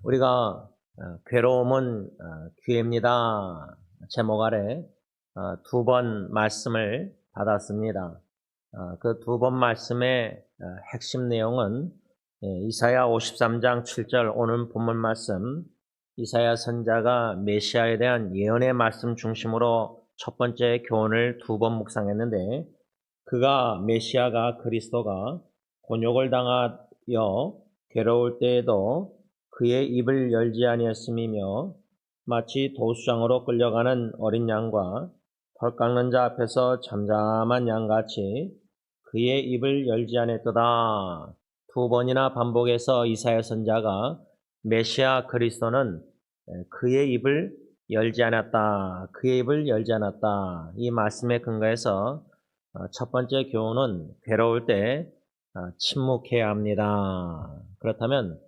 우리가 괴로움은 기회입니다. 제목 아래 두 번 말씀을 받았습니다. 그 두 번 말씀의 핵심 내용은 이사야 53장 7절 오늘 본문 말씀, 이사야 선자가 메시아에 대한 예언의 말씀 중심으로 첫 번째 교훈을 두 번 묵상했는데, 그가 메시아가 그리스도가 곤욕을 당하여 괴로울 때에도 그의 입을 열지 아니했음이며, 마치 도수장으로 끌려가는 어린 양과 털 깎는 자 앞에서 잠잠한 양같이 그의 입을 열지 아니했도다. 두 번이나 반복해서 이사야 선자가 메시아 그리스도는 그의 입을 열지 않았다, 그의 입을 열지 않았다, 이 말씀에 근거해서 첫 번째 교훈은 괴로울 때 침묵해야 합니다. 그렇다면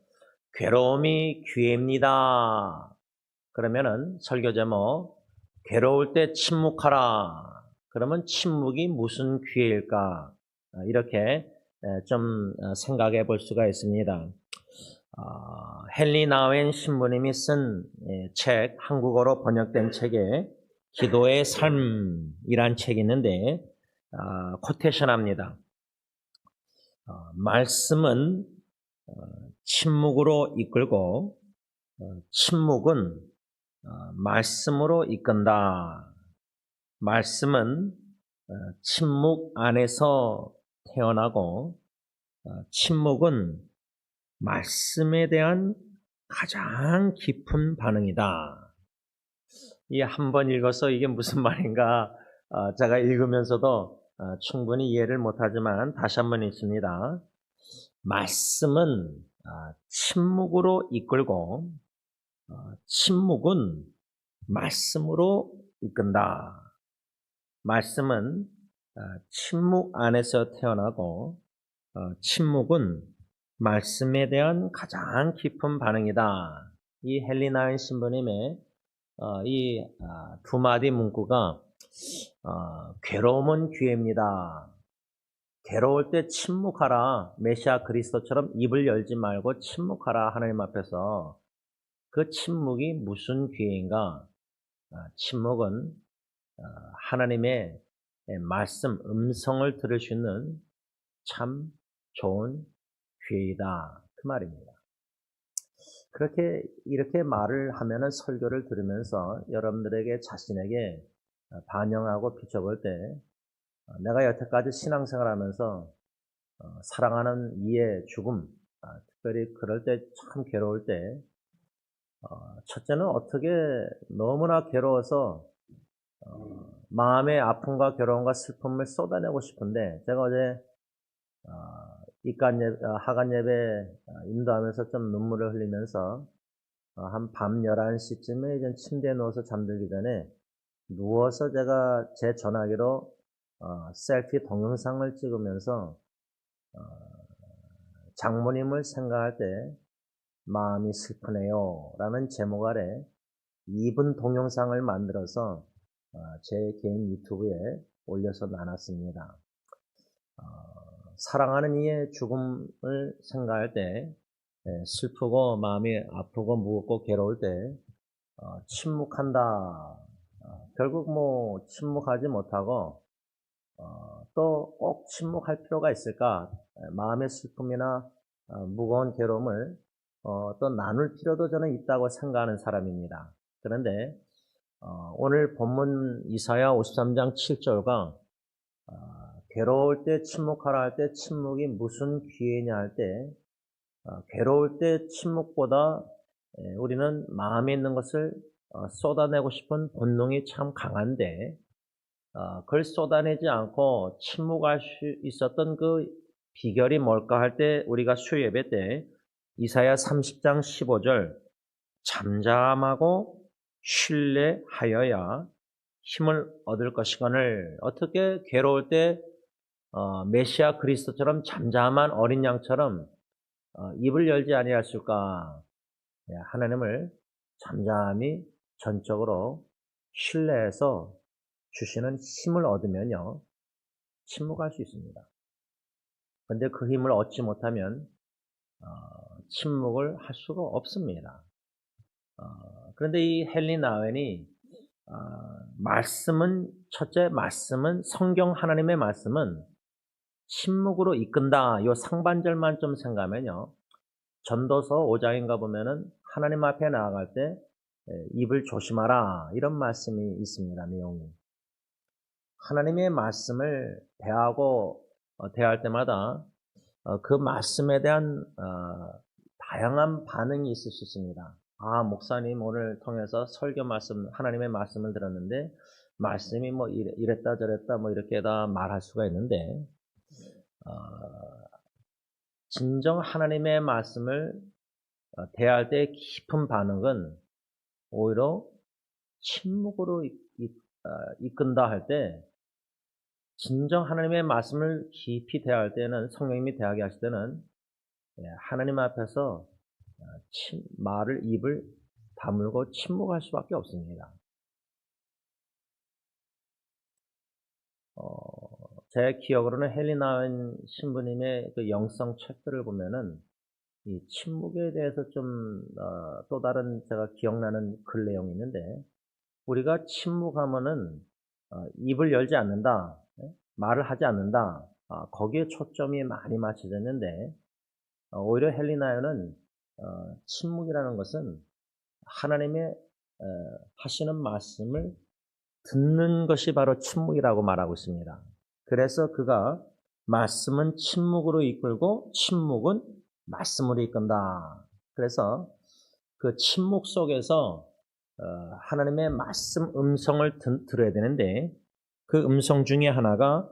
괴로움이 기회입니다. 그러면은 설교 제목, 괴로울 때 침묵하라. 그러면 침묵이 무슨 기회일까? 이렇게 좀 생각해 볼 수가 있습니다. 헨리 나웬 신부님이 쓴 책, 한국어로 번역된 책에 기도의 삶이란 책이 있는데 코테이션 합니다. 말씀은 침묵으로 이끌고 침묵은 말씀으로 이끈다. 말씀은 침묵 안에서 태어나고 침묵은 말씀에 대한 가장 깊은 반응이다. 이 한 번 읽어서 이게 무슨 말인가 제가 읽으면서도 충분히 이해를 못하지만 다시 한번 읽습니다. 말씀은 침묵으로 이끌고 침묵은 말씀으로 이끈다. 말씀은 침묵 안에서 태어나고 침묵은 말씀에 대한 가장 깊은 반응이다. 이 헨리 신부님의 이 두 마디 문구가 괴로움은 기회입니다. 괴로울 때 침묵하라. 메시아 그리스도처럼 입을 열지 말고 침묵하라. 하나님 앞에서 그 침묵이 무슨 기회인가? 침묵은 하나님의 말씀, 음성을 들을 수 있는 참 좋은 기회이다. 그 말입니다. 이렇게 말을 하면은 설교를 들으면서 여러분들에게 자신에게 반영하고 비춰볼 때 내가 여태까지 신앙생활 하면서 사랑하는 이의 죽음, 특별히 그럴 때 참 괴로울 때 첫째는 어떻게 너무나 괴로워서 마음의 아픔과 괴로움과 슬픔을 쏟아내고 싶은데, 제가 어제 하간 예배 인도하면서 좀 눈물을 흘리면서 한 밤 11시쯤에 이제 침대에 누워서 잠들기 전에 누워서 제가 제 전화기로 셀피 동영상을 찍으면서 장모님을 생각할 때 마음이 슬프네요 라는 제목 아래 2분 동영상을 만들어서 제 개인 유튜브에 올려서 나눴습니다. 사랑하는 이의 죽음을 생각할 때 슬프고 마음이 아프고 무겁고 괴로울 때 침묵한다. 결국 침묵하지 못하고 또 꼭 침묵할 필요가 있을까? 마음의 슬픔이나 무거운 괴로움을 또 나눌 필요도 저는 있다고 생각하는 사람입니다. 그런데 오늘 본문 이사야 53장 7절과 괴로울 때 침묵하라 할 때 침묵이 무슨 기회냐 할 때 괴로울 때 침묵보다 우리는 마음에 있는 것을 쏟아내고 싶은 본능이 참 강한데 그걸 쏟아내지 않고 침묵할 수 있었던 그 비결이 뭘까 할 때 우리가 수요예배 때 이사야 30장 15절 잠잠하고 신뢰하여야 힘을 얻을 것이거늘. 어떻게 괴로울 때 메시아 그리스도처럼 잠잠한 어린 양처럼 입을 열지 아니하실까? 하나님을 잠잠히 전적으로 신뢰해서 주시는 힘을 얻으면요 침묵할 수 있습니다. 그런데 그 힘을 얻지 못하면 침묵을 할 수가 없습니다. 그런데 이 헨리 나웬이 첫째 말씀은 성경 하나님의 말씀은 침묵으로 이끈다. 요 상반절만 좀 생각하면요. 전도서 5장인가 보면은 하나님 앞에 나아갈 때 입을 조심하라 이런 말씀이 있습니다. 내용이. 하나님의 말씀을 대할 때마다 그 말씀에 대한 다양한 반응이 있을 수 있습니다. 목사님 오늘 통해서 설교 말씀, 하나님의 말씀을 들었는데 말씀이 뭐 이랬다 저랬다 뭐 이렇게 다 말할 수가 있는데 진정 하나님의 말씀을 대할 때 깊은 반응은 오히려 침묵으로 이끈다 할 때 진정 하나님의 말씀을 깊이 대할 때는 성령님이 대하게 하실 때는 하나님 앞에서 입을 다물고 침묵할 수밖에 없습니다. 제 기억으로는 헨리 나웬 신부님의 그 영성 책들을 보면은 이 침묵에 대해서 좀 또 다른 제가 기억나는 글 내용이 있는데 우리가 침묵하면은 입을 열지 않는다, 말을 하지 않는다. 거기에 초점이 많이 맞춰졌는데 오히려 헨리 나웬은 침묵이라는 것은 하나님의 하시는 말씀을 듣는 것이 바로 침묵이라고 말하고 있습니다. 그래서 그가 말씀은 침묵으로 이끌고 침묵은 말씀으로 이끈다. 그래서 그 침묵 속에서 하나님의 말씀 음성을 들어야 되는데 그 음성 중에 하나가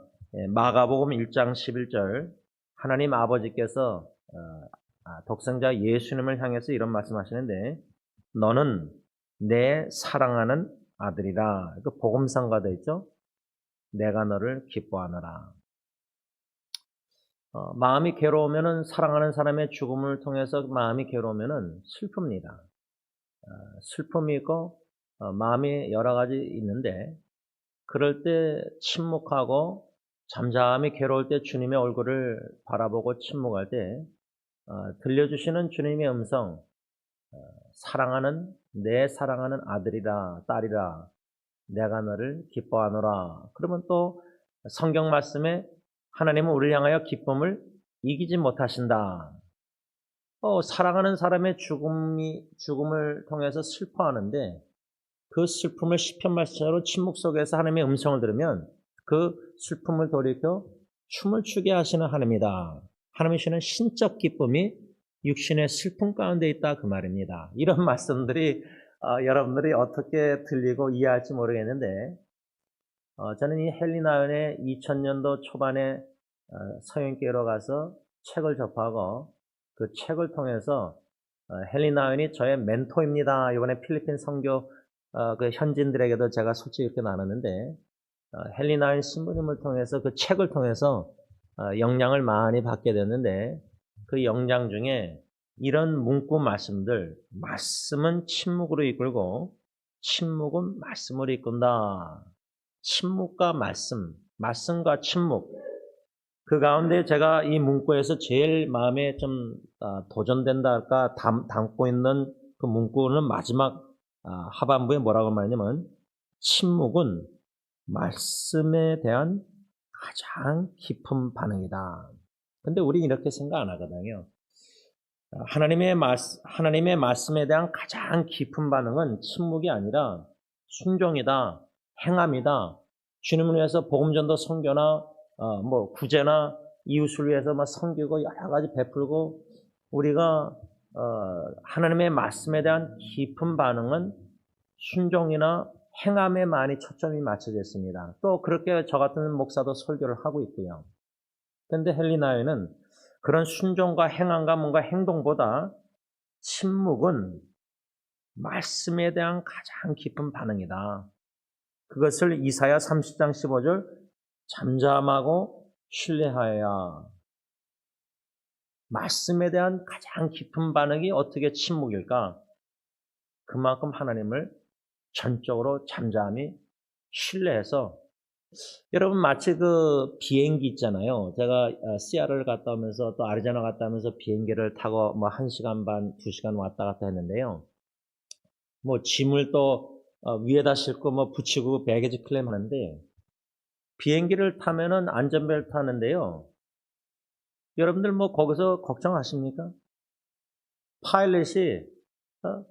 마가복음 1장 11절 하나님 아버지께서 독생자 예수님을 향해서 이런 말씀하시는데 너는 내 사랑하는 아들이라. 그 복음상가 되어 있죠. 내가 너를 기뻐하노라. 마음이 괴로우면은 사랑하는 사람의 죽음을 통해서 마음이 괴로우면은 슬픕니다. 슬픔이 있고 마음이 여러 가지 있는데 그럴 때 침묵하고 잠잠히 괴로울 때 주님의 얼굴을 바라보고 침묵할 때 들려주시는 주님의 음성 내 사랑하는 아들이라 딸이라 내가 너를 기뻐하노라. 그러면 또 성경 말씀에 하나님은 우리를 향하여 기쁨을 이기지 못하신다. 사랑하는 사람의 죽음을 통해서 슬퍼하는데 그 슬픔을 시편 말씀으로 침묵 속에서 하나님의 음성을 들으면 그 슬픔을 돌이켜 춤을 추게 하시는 하나님이다. 하나님이시는 신적 기쁨이 육신의 슬픔 가운데 있다 그 말입니다. 이런 말씀들이 여러분들이 어떻게 들리고 이해할지 모르겠는데 저는 이 헨리 나웬의 2000년도 초반에 서영교회로 가서 책을 접하고 그 책을 통해서 헨리 나웬이 저의 멘토입니다. 이번에 필리핀 선교 그 현지인들에게도 제가 솔직히 이렇게 나눴는데 헨리 나웬 신부님을 통해서 그 책을 통해서 영향을 많이 받게 됐는데 그 영향 중에 이런 문구 말씀들 말씀은 침묵으로 이끌고 침묵은 말씀으로 이끈다. 침묵과 말씀, 말씀과 침묵 그 가운데 제가 이 문구에서 제일 마음에 좀 도전된다 할까 담고 있는 그 문구는 마지막 하반부에 뭐라고 말하냐면 침묵은 말씀에 대한 가장 깊은 반응이다. 근데 우리는 이렇게 생각 안 하거든요. 하나님의 말씀에 대한 가장 깊은 반응은 침묵이 아니라 순종이다, 행함이다. 주님을 위해서 복음전도 선교나 구제나 이웃을 위해서 섬기고 여러 가지 베풀고 우리가 하나님의 말씀에 대한 깊은 반응은 순종이나 행함에 많이 초점이 맞춰져 있습니다. 또 그렇게 저 같은 목사도 설교를 하고 있고요. 그런데 헨리 나웬은 그런 순종과 행함과 뭔가 행동보다 침묵은 말씀에 대한 가장 깊은 반응이다. 그것을 이사야 30장 15절 잠잠하고 신뢰하여야. 말씀에 대한 가장 깊은 반응이 어떻게 침묵일까? 그만큼 하나님을 전적으로 잠잠히 신뢰해서 여러분 마치 그 비행기 있잖아요. 제가 시애틀 갔다 오면서 또 아리조나 갔다 오면서 비행기를 타고 뭐 1시간 반, 2시간 왔다 갔다 했는데요. 뭐 짐을 또 위에다 싣고 뭐 붙이고 배기지 클레임 하는데 비행기를 타면은 안전벨트 하는데요. 여러분들 뭐 거기서 걱정하십니까? 파일럿이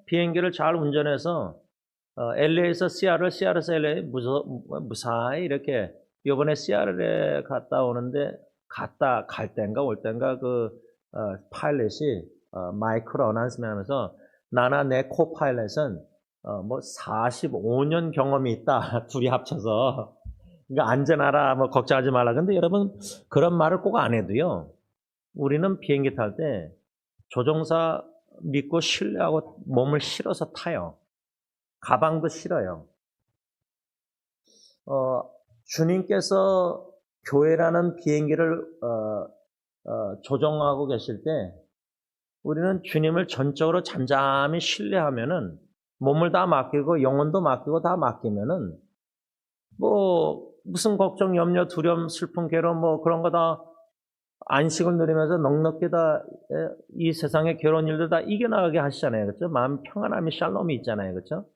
비행기를 잘 운전해서 LA에서 시애틀, 시애틀에서 LA 무사히 이렇게 요번에 시애틀에 갔다 오는데 갈 땐가 올 땐가 그 파일럿이 마이크로 어나운스먼트 하면서 나나 내 코파일럿은 뭐 45년 경험이 있다. 둘이 합쳐서. 그러니까 안전하라 뭐 걱정하지 말라. 근데 여러분 그런 말을 꼭 안 해도요. 우리는 비행기 탈 때 조종사 믿고 신뢰하고 몸을 실어서 타요. 가방도 실어요. 주님께서 교회라는 비행기를 조종하고 계실 때 우리는 주님을 전적으로 잠잠히 신뢰하면은 몸을 다 맡기고 영혼도 맡기고 다 맡기면은 뭐 무슨 걱정, 염려, 두려움, 슬픔, 괴로움 뭐 그런 거 다 안식을 누리면서 넉넉히 다 이 세상의 괴로운 일들 다 이겨나가게 하시잖아요. 그렇죠? 마음 평안함이 샬롬이 있잖아요. 그렇죠?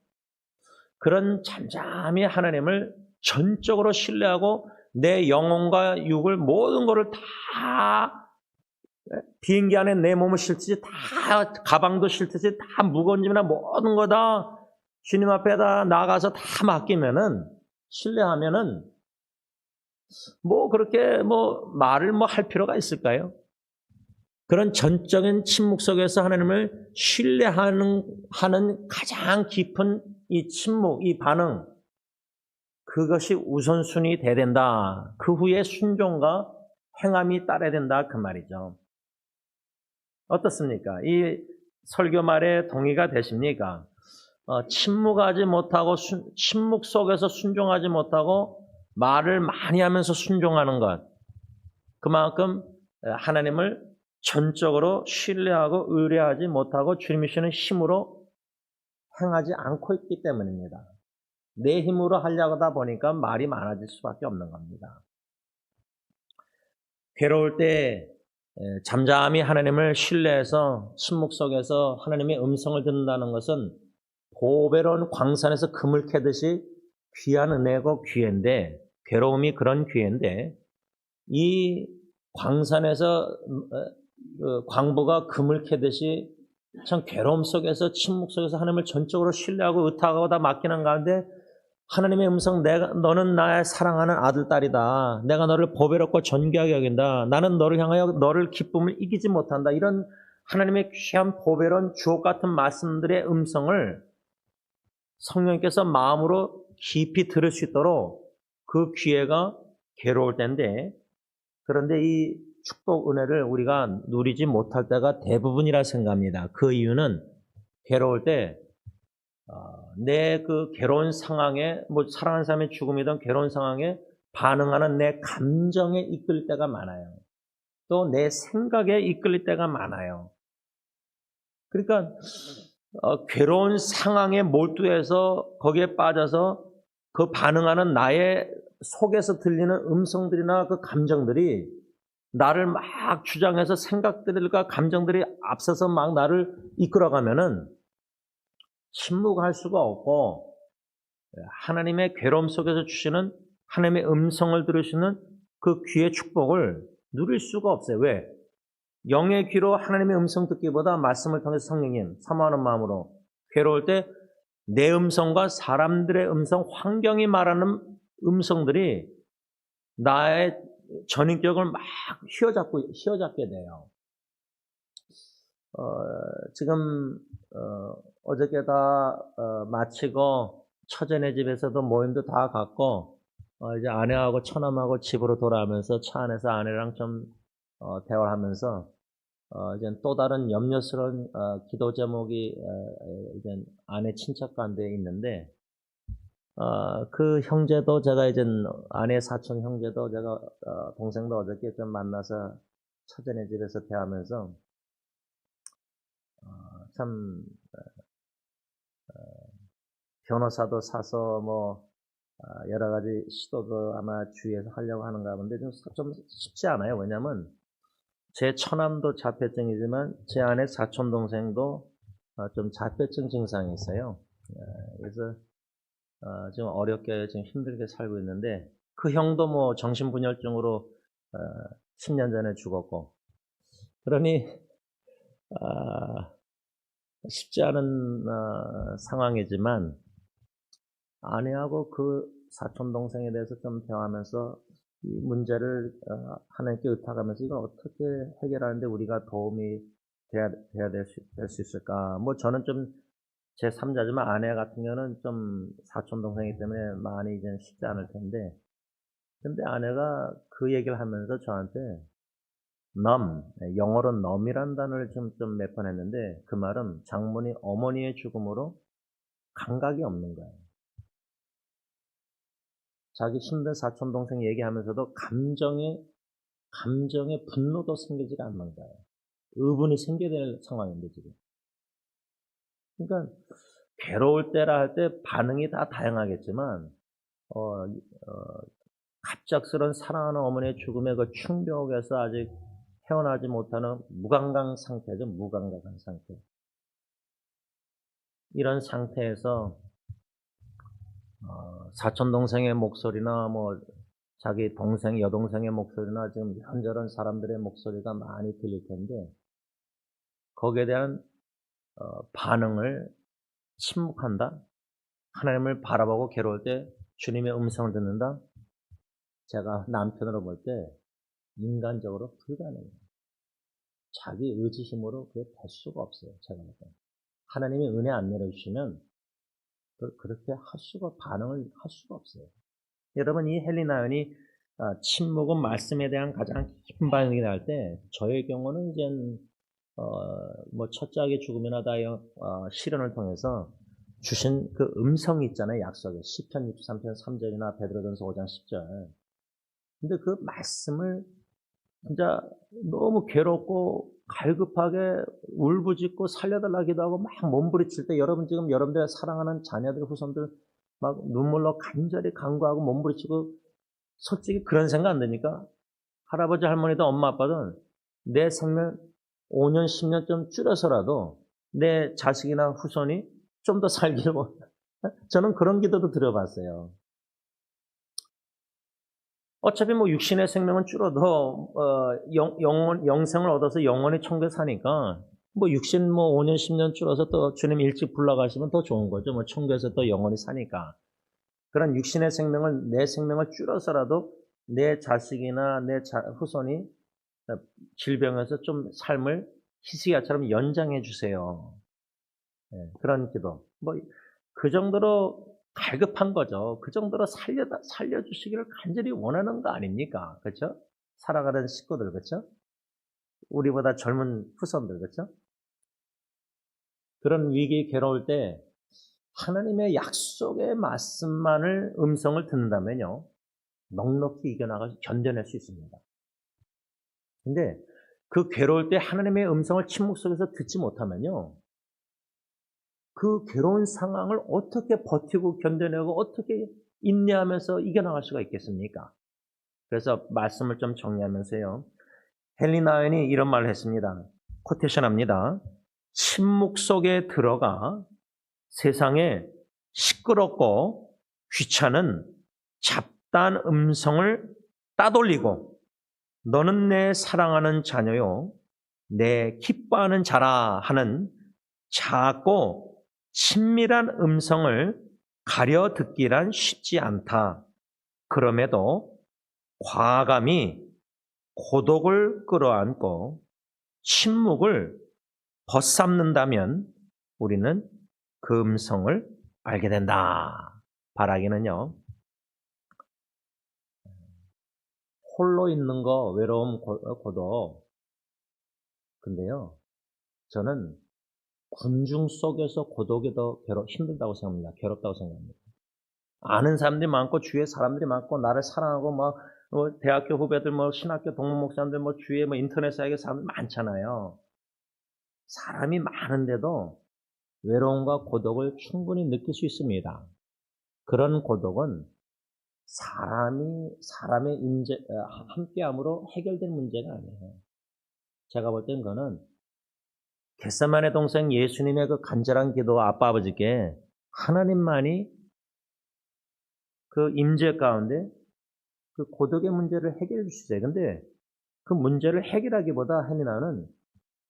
그런 잠잠히 하나님을 전적으로 신뢰하고 내 영혼과 육을 모든 것을 다 비행기 안에 내 몸을 실듯이 다 가방도 실듯이 다 무거운 짐이나 모든 거 다 주님 앞에다 나가서 다 맡기면은 신뢰하면은 뭐 그렇게 뭐 말을 뭐 할 필요가 있을까요? 그런 전적인 침묵 속에서 하나님을 신뢰하는 가장 깊은 이 침묵, 이 반응, 그것이 우선순위 돼야 된다. 그 후에 순종과 행함이 따라야 된다. 그 말이죠. 어떻습니까? 이 설교 말에 동의가 되십니까? 침묵하지 못하고 침묵 속에서 순종하지 못하고 말을 많이 하면서 순종하는 것. 그만큼 하나님을 전적으로 신뢰하고 의뢰하지 못하고 주님이 주시는 힘으로 행하지 않고 있기 때문입니다. 내 힘으로 하려고 하다 보니까 말이 많아질 수밖에 없는 겁니다. 괴로울 때 잠잠히 하나님을 신뢰해서 침묵 속에서 하나님의 음성을 듣는다는 것은 보배로운 광산에서 금을 캐듯이 귀한 은혜고 기회인데 괴로움이 그런 기회인데 이 광산에서 광부가 금을 캐듯이 참 괴로움 속에서 침묵 속에서 하나님을 전적으로 신뢰하고 의탁하고 다 맡기는 가운데 하나님의 음성 너는 나의 사랑하는 아들 딸이다. 내가 너를 보배롭고 존귀하게 여긴다. 나는 너를 향하여 너를 기쁨을 이기지 못한다. 이런 하나님의 귀한 보배로운 주옥 같은 말씀들의 음성을 성령께서 마음으로 깊이 들을 수 있도록 그 기회가 괴로울 때인데 그런데 이 축복 은혜를 우리가 누리지 못할 때가 대부분이라 생각합니다. 그 이유는 괴로울 때 내 그 괴로운 상황에 뭐 사랑하는 사람의 죽음이든 괴로운 상황에 반응하는 내 감정에 이끌릴 때가 많아요. 또 내 생각에 이끌릴 때가 많아요. 그러니까 괴로운 상황에 몰두해서 거기에 빠져서 그 반응하는 나의 속에서 들리는 음성들이나 그 감정들이 나를 막 주장해서 생각들과 감정들이 앞서서 막 나를 이끌어가면은 침묵할 수가 없고 하나님의 괴로움 속에서 주시는 하나님의 음성을 들으시는 그 귀의 축복을 누릴 수가 없어요. 왜? 영의 귀로 하나님의 음성 듣기보다 말씀을 통해서 성령님 사모하는 마음으로 괴로울 때 내 음성과 사람들의 음성, 환경이 말하는 음성들이 나의 전인격을 막 휘어잡게 돼요. 지금 어저께 다 마치고 처제네 집에서도 모임도 다 갔고 이제 아내하고 처남하고 집으로 돌아오면서 차 안에서 아내랑 좀 대화를 하면서 이제 또 다른 염려스러운 기도 제목이 이제 아내 친척 가운데 있는데 그 형제도 제가 이제 아내 사촌 형제도 제가 동생도 어저께 좀 만나서 처제네 집에서 대하면서 참 변호사도 사서 뭐 여러 가지 시도도 아마 주위에서 하려고 하는가 본데 좀 쉽지 않아요. 왜냐면 제 처남도 자폐증이지만 제 아내 사촌 동생도 좀 자폐증 증상이 있어요. 그래서 지금 어렵게 지금 힘들게 살고 있는데 그 형도 뭐 정신분열증으로 10년 전에 죽었고 그러니 쉽지 않은 상황이지만 아내하고 그 사촌 동생에 대해서 좀 대화하면서 이 문제를 하나님께 의탁하면서 이걸 어떻게 해결하는데 우리가 도움이 돼야 될 수 있을까? 뭐 저는 좀 제 3자지만 아내 같은 경우는 좀 사촌 동생이기 때문에 많이 이제 쉽지 않을 텐데, 근데 아내가 그 얘기를 하면서 저한테 영어로 numb이라는 단어를 좀 몇 번 했는데 그 말은 장모님 어머니의 죽음으로 감각이 없는 거예요. 자기 힘든 사촌 동생 얘기하면서도 감정의 분노도 생기지가 않는 거예요. 의분이 생겨야 될 상황인데 지금. 그러니까 괴로울 때라 할 때 반응이 다 다양하겠지만 어, 갑작스런 사랑하는 어머니의 죽음의 그 충격에서 아직 헤어나지 못하는 무감각 상태죠. 무감각한 상태. 이런 상태에서 사촌 동생의 목소리나 뭐 자기 동생, 여동생의 목소리나 지금 이런저런 사람들의 목소리가 많이 들릴 텐데 거기에 대한 반응을 침묵한다. 하나님을 바라보고 괴로울 때 주님의 음성을 듣는다. 제가 남편으로 볼 때 인간적으로 불가능해요. 자기 의지 힘으로 그게 될 수가 없어요. 제가 볼 때. 하나님이 은혜 안 내려주시면 그렇게 반응을 할 수가 없어요. 여러분, 이 헬리나연이 침묵은 말씀에 대한 가장 깊은 반응이 날 때, 저의 경우는 이제 뭐 첫째의 죽음이나 시련을 통해서 주신 그 음성이 있잖아요. 약속에 시편 63편 3절이나 베드로전서 5장 10절. 근데 그 말씀을 진짜 너무 괴롭고 갈급하게 울부짖고 살려달라 기도하고 막 몸부림칠 때 여러분 지금 여러분들의 사랑하는 자녀들 후손들 막 눈물로 간절히 간구하고 몸부림치고 솔직히 그런 생각 안 드니까 할아버지 할머니도 엄마 아빠는 내 생명 5년 10년 좀 줄여서라도 내 자식이나 후손이 좀 더 살기를 저는 그런 기도도 드려봤어요. 어차피 뭐 육신의 생명은 줄어도 영생을 얻어서 영원히 천국에 사니까 뭐 육신 뭐 5년 10년 줄어서 또 주님 일찍 불러가시면 더 좋은 거죠. 뭐 천국에서 또 영원히 사니까. 그런 육신의 생명을 내 생명을 줄여서라도 내 자식이나 내 후손이 질병에서 좀 삶을 히스기야처럼 연장해 주세요. 네, 그런 기도. 뭐 그 정도로 갈급한 거죠. 그 정도로 살려주시기를 간절히 원하는 거 아닙니까? 그렇죠? 살아가는 식구들, 그렇죠? 우리보다 젊은 후손들, 그렇죠? 그런 위기에 괴로울 때 하나님의 약속의 말씀만을 음성을 듣는다면요, 넉넉히 이겨나가서 견뎌낼 수 있습니다. 근데 그 괴로울 때 하나님의 음성을 침묵 속에서 듣지 못하면요, 그 괴로운 상황을 어떻게 버티고 견뎌내고 어떻게 인내하면서 이겨나갈 수가 있겠습니까? 그래서 말씀을 좀 정리하면서요. 헬리나연이 이런 말을 했습니다. 코테이션 합니다. 침묵 속에 들어가 세상에 시끄럽고 귀찮은 잡다한 음성을 따돌리고 너는 내 사랑하는 자녀요, 내 기뻐하는 자라 하는 작고 친밀한 음성을 가려 듣기란 쉽지 않다. 그럼에도 과감히 고독을 끌어안고 침묵을 벗삼는다면 우리는 그 음성을 알게 된다. 바라기는요, 홀로 있는 거 외로움 고독. 근데요, 저는 군중 속에서 고독이 더 힘들다고 생각합니다. 괴롭다고 생각합니다. 아는 사람들이 많고 주위에 사람들이 많고 나를 사랑하고 대학교 후배들 신학교 동문 목사님들 주위에 인터넷에 사람들 많잖아요. 사람이 많은데도 외로움과 고독을 충분히 느낄 수 있습니다. 그런 고독은 사람의 함께함으로 해결된 문제가 아니에요. 제가 볼 땐 그거는 겟세마네 동생 예수님의 그 간절한 기도 아빠 아버지께 하나님만이 그 임재 가운데 그 고독의 문제를 해결해 주시죠. 근데 그 문제를 해결하기보다 헤니나는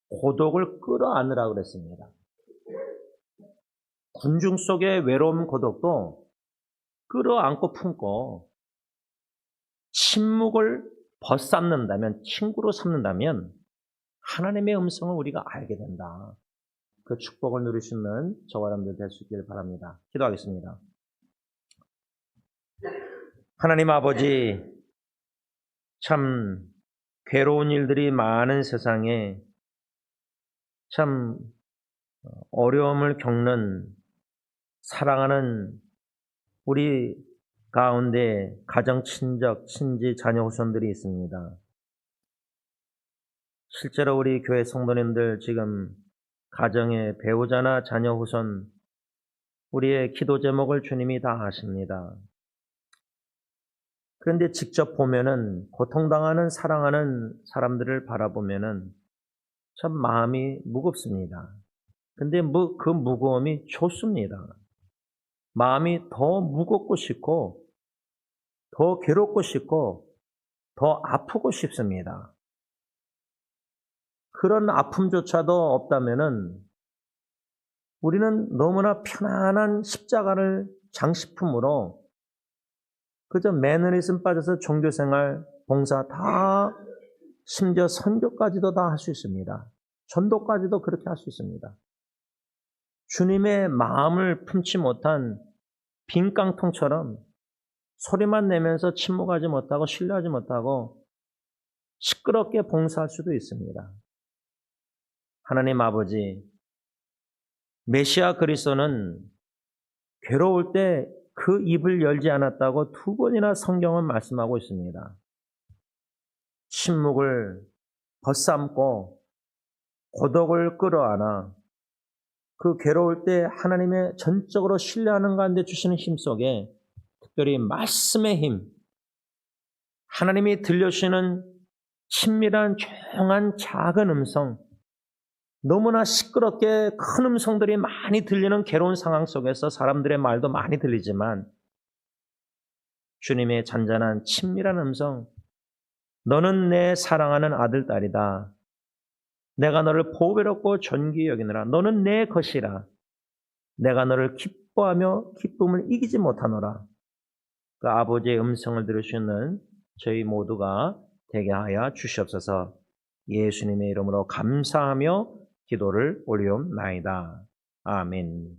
고독을 끌어안으라고 그랬습니다. 군중 속의 외로움 고독도 끌어안고 품고 침묵을 벗삼는다면, 친구로 삼는다면 하나님의 음성을 우리가 알게 된다. 그 축복을 누릴 수 있는 저와 여러분들 될 수 있기를 바랍니다. 기도하겠습니다. 하나님 아버지, 참 괴로운 일들이 많은 세상에 참 어려움을 겪는 사랑하는 우리 가운데 가정, 친적, 친지, 자녀, 후손들이 있습니다. 실제로 우리 교회 성도님들 지금 가정의 배우자나 자녀, 후손 우리의 기도 제목을 주님이 다 아십니다. 그런데 직접 보면은 고통당하는 사랑하는 사람들을 바라보면은 참 마음이 무겁습니다. 근데 그 무거움이 좋습니다. 마음이 더 무겁고 싶고 더 괴롭고 싶고 더 아프고 싶습니다. 그런 아픔조차도 없다면은 우리는 너무나 편안한 십자가를 장식품으로 그저 매너리즘 빠져서 종교생활, 봉사 다 심지어 선교까지도 다 할 수 있습니다. 전도까지도 그렇게 할 수 있습니다. 주님의 마음을 품지 못한 빈 깡통처럼 소리만 내면서 침묵하지 못하고 신뢰하지 못하고 시끄럽게 봉사할 수도 있습니다. 하나님 아버지, 메시아 그리스도는 괴로울 때 그 입을 열지 않았다고 2번이나 성경은 말씀하고 있습니다. 침묵을 벗삼고 고독을 끌어안아 그 괴로울 때 하나님의 전적으로 신뢰하는 가운데 주시는 힘 속에 특별히 말씀의 힘, 하나님이 들려주시는 친밀한 조용한 작은 음성, 너무나 시끄럽게 큰 음성들이 많이 들리는 괴로운 상황 속에서 사람들의 말도 많이 들리지만 주님의 잔잔한 친밀한 음성, 너는 내 사랑하는 아들, 딸이다. 내가 너를 보배롭고 존귀히 여기노라. 너는 내 것이라. 내가 너를 기뻐하며 기쁨을 이기지 못하노라. 그 아버지의 음성을 들을 수 있는 저희 모두가 되게 하여 주시옵소서. 예수님의 이름으로 감사하며 기도를 올리옵나이다. 아멘.